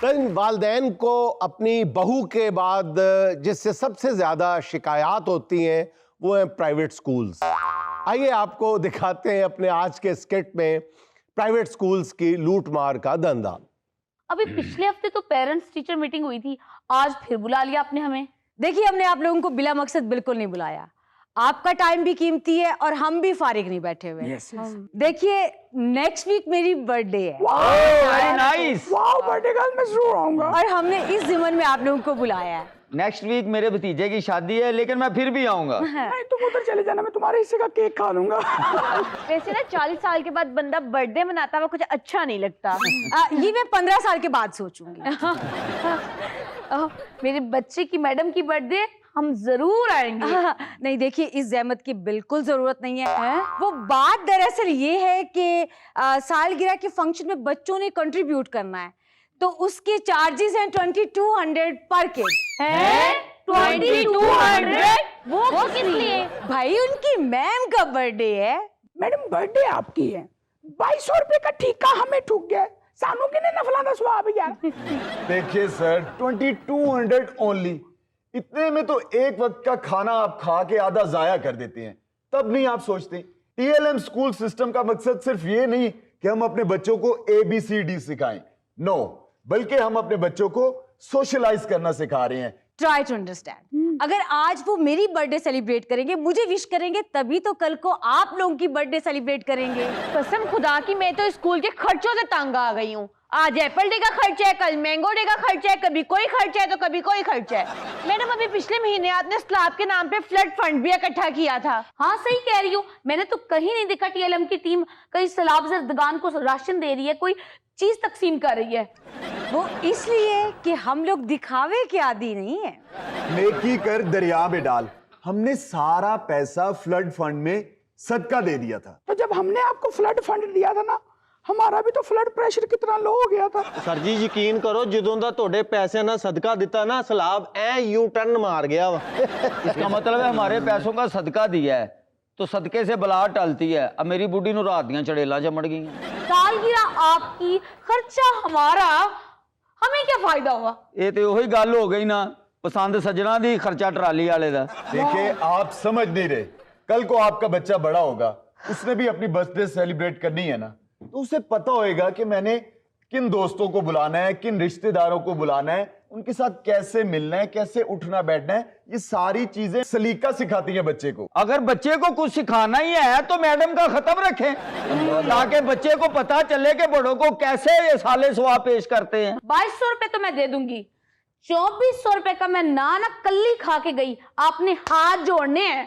तो इन वालिदैन को अपनी बहू के बाद जिससे सबसे ज्यादा शिकायत होती हैं वो हैं प्राइवेट स्कूल्स। आइए आपको दिखाते हैं अपने आज के स्किट में प्राइवेट स्कूल्स की लूट मार का धंधा। अभी पिछले हफ्ते तो पेरेंट्स टीचर मीटिंग हुई थी, आज फिर बुला लिया आपने हमें। देखिए, हमने आप लोगों को बिला मकसद बिल्कुल नहीं बुलाया। आपका टाइम भी कीमती है और हम भी फारिग नहीं बैठे हुए। Yes, yes. देखिए, नेक्स्ट वीक मेरी बर्थडे है very nice. Wow, birthday girl मैं जरूर आऊंगा। और हमने इस ज़िमन में आप लोगों को बुलाया है। नेक्स्ट वीक मेरे भतीजे की शादी है, लेकिन मैं फिर भी आऊंगा। नहीं, तुम उधर चले जाना, मैं तुम्हारे हिस्से का केक खा लूंगा। वैसे ना 40 साल के बाद बंदा बर्थडे मनाता हुआ कुछ अच्छा नहीं लगता। ये मैं 15 साल के बाद सोचूंगी। मेरे बच्चे की मैडम की बर्थडे हम जरूर आएंगे। नहीं, देखिए, इस जहमत की बिल्कुल जरूरत नहीं है। वो बात दरअसल ये है कि सालगिरह के फंक्शन में बच्चों ने कंट्रीब्यूट करना है, तो उसके चार्जेस हैं 2200 पर किड। हैं 2200? वो किस लिए? भाई, उनकी मैम का बर्थडे है। मैडम, बर्थडे आपकी है, 2200 रुपए का ठीका हमें ठुक गया। सानू के ने नफला दसवा अब यार। देखिए सर, 2200 ओनली, इतने में तो एक वक्त का खाना आप खा के आधा जाया कर देते हैं। तब नहीं आप सोचते टीएलएम स्कूल सिस्टम का मकसद सिर्फ ये नहीं कि हम अपने बच्चों को ABCD सिखाएं, नो, बल्कि हम अपने बच्चों को सोशलाइज करना सिखा रहे हैं। Try to understand. अगर आज वो मेरी बर्थडे सेलिब्रेट करेंगे, मुझे विश करेंगे, तभी तो कल को आप लोगों की बर्थडे सेलिब्रेट करेंगे। कसम खुदा की, मैं तो स्कूल के खर्चों से तंग आ गई हूँ। आज एप्पल डे का खर्चा है, कल मैंगो डे का खर्चा है, कभी कोई खर्चा है तो कभी कोई खर्चा है। मैडम, अभी पिछले महीने आपने स्लैब के नाम पे फ्लड फंड भी इकट्ठा किया था। हाँ, सही कह रही हूँ, मैंने तो कहीं नहीं देखा टीएलएम की टीम कहीं सैलाब ज़रदगान को राशन दे रही है, कोई चीज तकसीम कर रही है। वो इसलिए कि हम लोग दिखावे के आदी नहीं है। नेकी कर दरिया में डाल, हमने सारा पैसा फ्लड फंड में सदका दे दिया था। तो जब हमने आपको फ्लड फंड दिया था ना, हमारा भी तो फ्लड प्रेशर कितना लो हो गया था। सर जी, यकीन करो, ਜਦੋਂ ਦਾ ਤੁਹਾਡੇ ਪੈਸੇ ਨਾਲ सदका दिता ना, सैलाब ऐ यू टर्न मार गया वा। इसका मतलब है हमारे पैसों का सदका दिया है तो सदके से बला टलती है। अब मेरी बुढ़ी नु रात दियां चड़ेला चमड़ गई। सालगिरह आपकी, खर्चा हमारा, हमें क्या फायदा हुआ? ये तो वही गल हो गई ना, पसंद सजना दी, खर्चा ट्राली वाले दा। देखिए, आप समझ नहीं रहे, कल को आपका बच्चा बड़ा होगा, उसने भी अपनी बर्थडे सेलिब्रेट करनी है ना, तो उसे पता होएगा कि मैंने किन दोस्तों को बुलाना है, किन रिश्तेदारों को बुलाना है, उनके साथ कैसे मिलना है, कैसे उठना बैठना है। ये सारी चीजें सलीका सिखाती हैं बच्चे को। अगर बच्चे को कुछ सिखाना ही है तो मैडम का खत्म रखें, ताकि बच्चे को पता चले कि बड़ों को कैसे ये साले सवाब पेश करते हैं। 2200 रुपए तो मैं दे दूंगी, 2400 रुपए का मैं नाना कल्ली खा के गई, आपने हाथ जोड़ने हैं,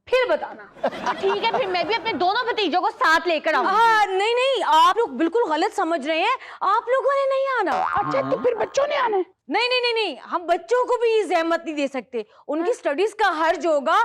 फिर बताना। ठीक है, फिर मैं भी अपने दोनों भतीजों को साथ लेकर आऊंगी। नहीं नहीं, आप लोग बिल्कुल गलत समझ रहे हैं। आप लोगों ने नहीं आना। अच्छा, तो फिर बच्चों ने आना है? नहीं नहीं नहीं नहीं, हम बच्चों को भी ये जहमत नहीं दे सकते। उनकी स्टडीज का हर्ज होगा,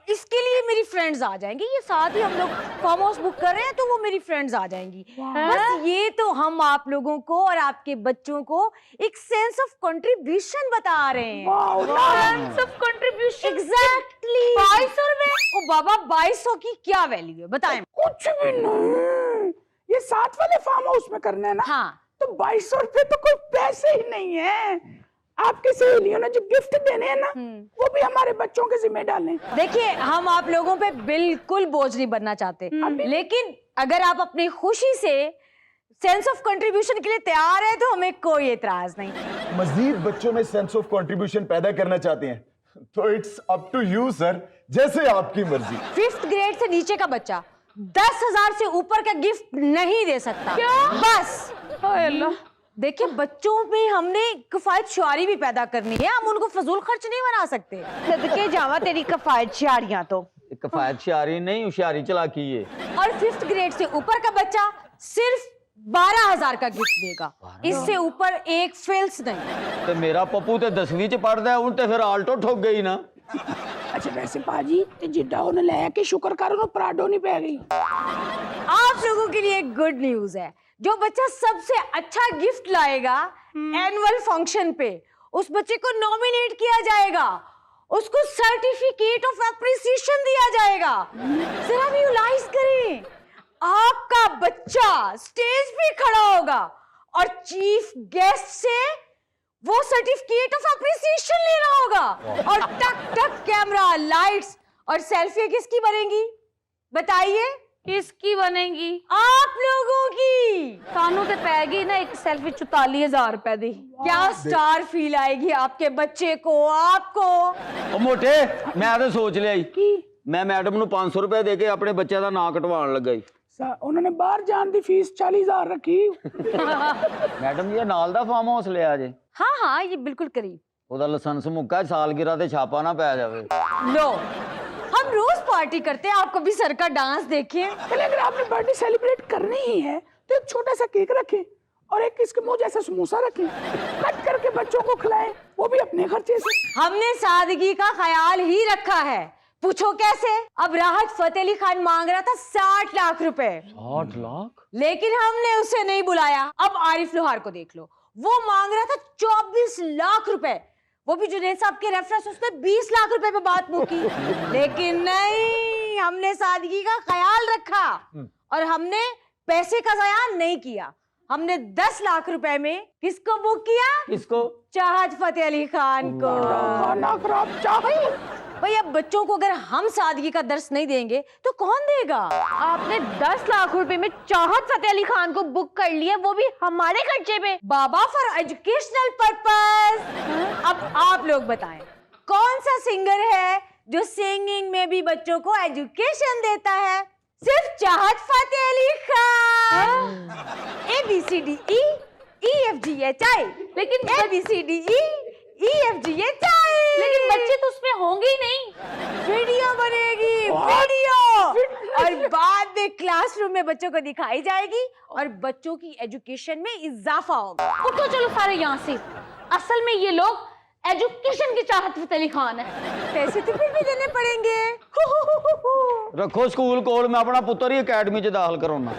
इसके लिए मेरी फ्रेंड्स आ जाएंगी। ये साथ ही हम लोग फार्म हाउस बुक कर रहे हैं, तो वो मेरी फ्रेंड्स आ जाएंगी। बस ये तो हम आप लोगों को और आपके बच्चों को एक सेंस ऑफ कंट्रीब्यूशन बता रहे हैं। Sense of contribution, exactly. 2200 रुपए? ओ बाबा, 2200 की क्या वैल्यू है, बताएं। कुछ भी नहीं, ये साथ वाले फार्म हाउस में करना है ना। हाँ, तो 2200 रुपए तो कोई पैसे ही नहीं है। आपके सहेलियों ने जो गिफ्ट देने हैं ना, वो भी हमारे बच्चों के जिम्मे डालें। देखिए, हम आप लोगों पे बिल्कुल बोझ नहीं बनना चाहते, लेकिन अगर आप अपनी खुशी से सेंस ऑफ कंट्रीब्यूशन के लिए तैयार है तो हमें कोई एतराज नहीं। मजीद बच्चों में सेंस ऑफ कंट्रीब्यूशन पैदा करना चाहते हैं तो it's up to you sir, जैसे आपकी मर्जी। 5th ग्रेड से नीचे का बच्चा 10,000 से ऊपर का गिफ्ट नहीं दे सकता। क्या? बस। अल्लाह, देखिए, बच्चों में हमने किफायत शुआरी भी पैदा करनी है, हम उनको फजूल खर्च नहीं बना सकते। सदके जावा तेरी कफायत शारियां तो। कफायत शारी नहीं, होशियारी चलाकी है। और 5th ग्रेड से ऊपर का बच्चा सिर्फ 12,000 का गिफ्ट देगा, इससे ऊपर एक फेल्स नहीं। तो मेरा पप्पू तो 10वीं च पढ़ता है, उन तो फिर आल्टो ठोक गई ना। अच्छा, वैसे पाजी ते जिड्डा उन्हें ले के शुक्र करो ना पराठो नहीं पै गई। आप लोगों के लिए गुड न्यूज है, जो बच्चा सबसे अच्छा गिफ्ट लाएगा एनुअल फंक्शन पे, उस बच्चे को नॉमिनेट किया जाएगा, उसको सर्टिफिकेट ऑफ एप्रिसिएशन दिया जाएगा। जरा विजुअलाइज करें, आपका बच्चा स्टेज पे खड़ा होगा और चीफ गेस्ट से वो सर्टिफिकेट ऑफ अप्रिसिएशन लेना होगा। और टक टक कैमरा, लाइट्स और सेल्फी किसकी बनेगी बताइए? किसकी बनेगी? आप लोगों की। कानों ते पैगी ना एक सेल्फी 44,000 रुपए दी। क्या स्टार फील आएगी आपके बच्चे को, आपको। ਉਹ ਮੋਟੇ ਮੈਂ ਤਾਂ ਸੋਚ ਲਿਆ ਜੀ ਮੈਂ ਮੈਡਮ ਨੂੰ 500 ਰੁਪਏ ਦੇ ਕੇ ਆਪਣੇ ਬੱਚੇ ਦਾ ਨਾਂ ਕਟਵਾਉਣ ਲੱਗਾ ਜੀ। उन्होंने बाहर जान दी फीस 40,000 रखी। ਮੈਡਮ ਜੀ ਇਹ ਨਾਲ ਦਾ ਫਾਰਮ ਹਾਊਸ ਲਿਆ ਜੇ। हाँ हाँ ये बिल्कुल करीब। ਉਹਦਾ ਲਾਇਸੈਂਸ ਮੁੱਕਾ ਸਾਲगिरह ਤੇ ਛਾਪਾ ਨਾ ਪੈ ਜਾਵੇ। लो हम रोज पार्टी करते हैं, आप कभी सर का डांस देखे? पहले अगर आपने बर्थडे सेलिब्रेट करनी ही है तो एक छोटा सा केक रखें और एक इसके मुंह जैसा समोसा रखें, कट करके बच्चों को खिलाएं, वो भी अपने खर्चे से। हमने सादगी का ख्याल ही रखा है। पूछो कैसे? अब राहत फतेह अली खान मांग रहा था 60 लाख रुपए, 60 लाख? लेकिन हमने उसे नहीं बुलाया। अब आरिफ लोहार को देख लो, वो मांग रहा था 24 लाख रुपए, वो भी जुनैद साहब के रेफरेंस उसने 20 लाख रुपए पे बात मुकी। लेकिन नहीं, हमने सादगी का ख्याल रखा और हमने पैसे का ज़ाया नहीं किया। हमने 10 लाख रुपए में किसको बुक किया? किसको? चाहत फतेह अली खान को। खाना खराब चाहिए। भैया बच्चों को अगर हम सादगी का दर्स नहीं देंगे तो कौन देगा? आपने 10 लाख रुपए में चाहत फतेह अली खान को बुक कर लिया, वो भी हमारे खर्चे पे। बाबा फॉर एजुकेशनल पर्पस। अब आप लोग बताएं कौन सा सिंगर है जो सिंगिंग में भी बच्चों को एजुकेशन देता है? सिर्फ चाहत फतेह अली खान। ABCDE EFGHI, लेकिन ABCDE EFGHI, लेकिन बच्चे तो उसमें होंगे ही नहीं। वीडियो बनेगी, वीडियो, और बाद में क्लासरूम में बच्चों को दिखाई जाएगी और बच्चों की एजुकेशन में इजाफा होगा। उठो चलो सारे यहाँ से। असल में ये लोग एजुकेशन की चाहत फतेह अली खान है। पैसे तो फिर भी देने पड़ेंगे। ਰੱਖੋ ਸਕੂਲ ਕੋਲ ਮੈਂ ਆਪਣਾ ਪੁੱਤਰ ਹੀ ਅਕੈਡਮੀ 'ਚ ਦਾਖਲ ਕਰਾਉਣਾ।